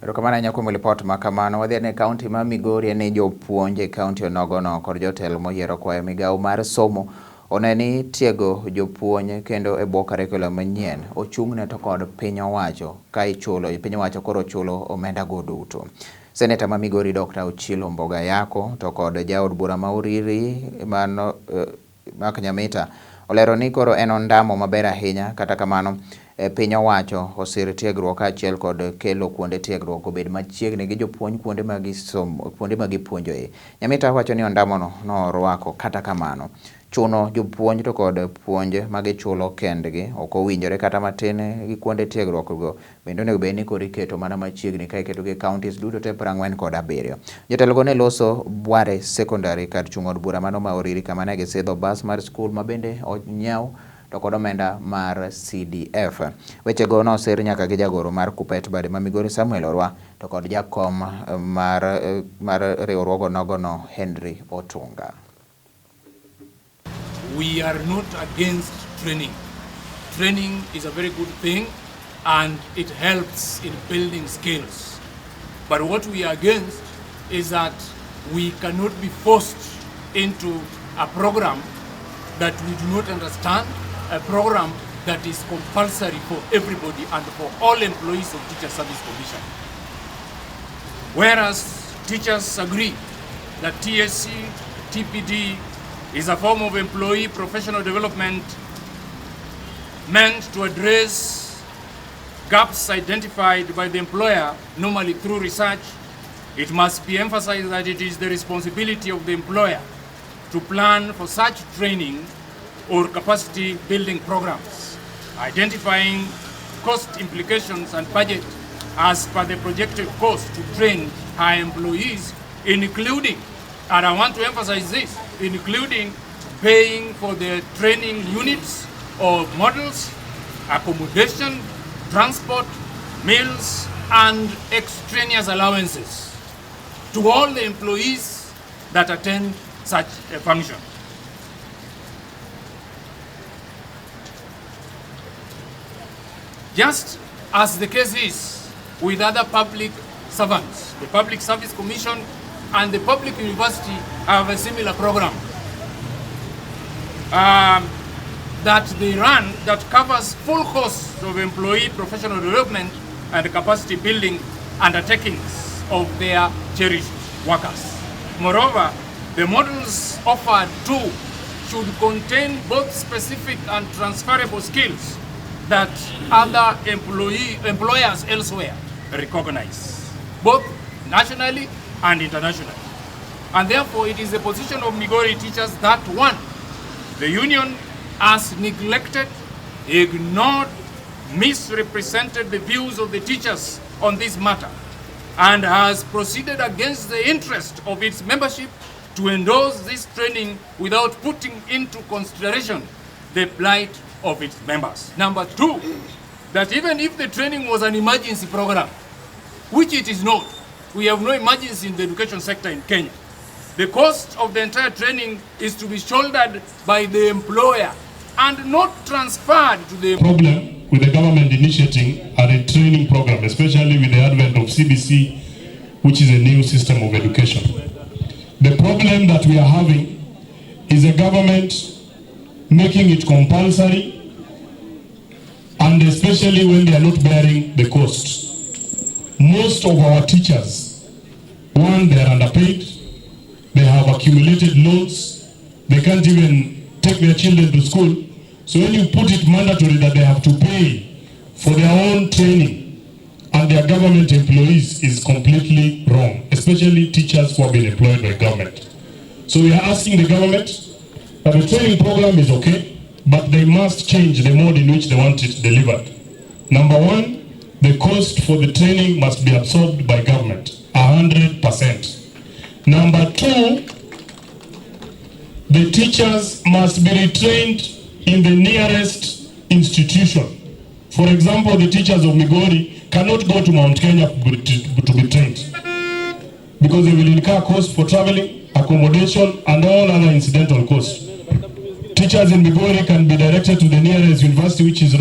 Rokamana nyako report makamano wadhi ne kaunti ma Migori ne jopuonj e kaunti onogono kod jotelo moyiero kwayo migawo mar somo oneni tiego jopuonj kendo e bwo curriculum manyien ochung'ne to kod piny owacho ka ichulo piny owacho koro chulo omenda go duto. Seneta ma Migori Dr. Ochilo Mboga Yako to kod jaod bura ma Uriri mano Nyamita olero ni koro en ondamo maber ahinya kata kamano piny owacho osir tiegruok achiel kod kelo kuonde tiegruok obed machiegni gi jopuonj kuonde ma gipuonjoe. Nyamita wacho ni ondamo no rwako kata kamano chuno jopuonj to kod puonj ma gichulo kendgi ok owinjore kata matin gi kuonde tiegruok go bende onego bed ni koro iketo mana machiegni ka iketo gi counties duto te 47. Jotelo go ne loso Bware Secondary kar chung' od bura mano ma Uriri kama ne gisidho bas mar skul ma bende onyiew to kod omenda mar CDF. Weche go nosir nyaka gi jagoro mar Kupet bade ma Migori Samuel Orwa to kod jakom mar riwruogo nogono Henry Otunga. We are not against training. Training is a very good thing and it helps in building skills. But what we are against is that we cannot be forced into a program that we do not understand, a program that is compulsory for everybody and for all employees of Teacher Service Commission. Whereas teachers agree that TSC, TPD is a form of employee professional development meant to address gaps identified by the employer, normally through research, it must be emphasized that it is the responsibility of the employer to plan for such training or capacity building programs, identifying cost implications and budget as per the projected cost to train her employees, including, and I want to emphasize this, including paying for the training units or models, accommodation, transport, meals, and extraneous allowances to all the employees that attend such a function. Just as the case is with other public servants, the Public Service Commission and the public university have a similar program that they run that covers full costs of employee professional development and capacity building undertakings of their cherished workers. Moreover, the models offered too should contain both specific and transferable skills that other employers elsewhere recognize, both nationally and internationally. And therefore, it is the position of Migori teachers that one, the union has neglected, ignored, misrepresented the views of the teachers on this matter and has proceeded against the interest of its membership to endorse this training without putting into consideration the plight of its members. Number two, that even if the training was an emergency program, which it is not, we have no emergency in the education sector in Kenya, the cost of the entire training is to be shouldered by the employer and not transferred to the problem with the government initiating a training program, especially with the advent of CBC, which is a new system of education. The problem that we are having is the government making it compulsory, and especially when they are not bearing the cost. Most of our teachers, one, they are underpaid, they have accumulated loans, they can't even take their children to school. So when you put it mandatory that they have to pay for their own training and their government employees is completely wrong, especially teachers who have been employed by government. So we are asking the government that the training program is okay, but they must change the mode in which they want it delivered. Number one, the cost for the training must be absorbed by government, 100%. Number two, the teachers must be retrained in the nearest institution. For example, the teachers of Migori cannot go to Mount Kenya to be trained because they will incur costs for traveling, accommodation, and all other incidental costs. Teachers in Migori can be directed to the nearest university, which is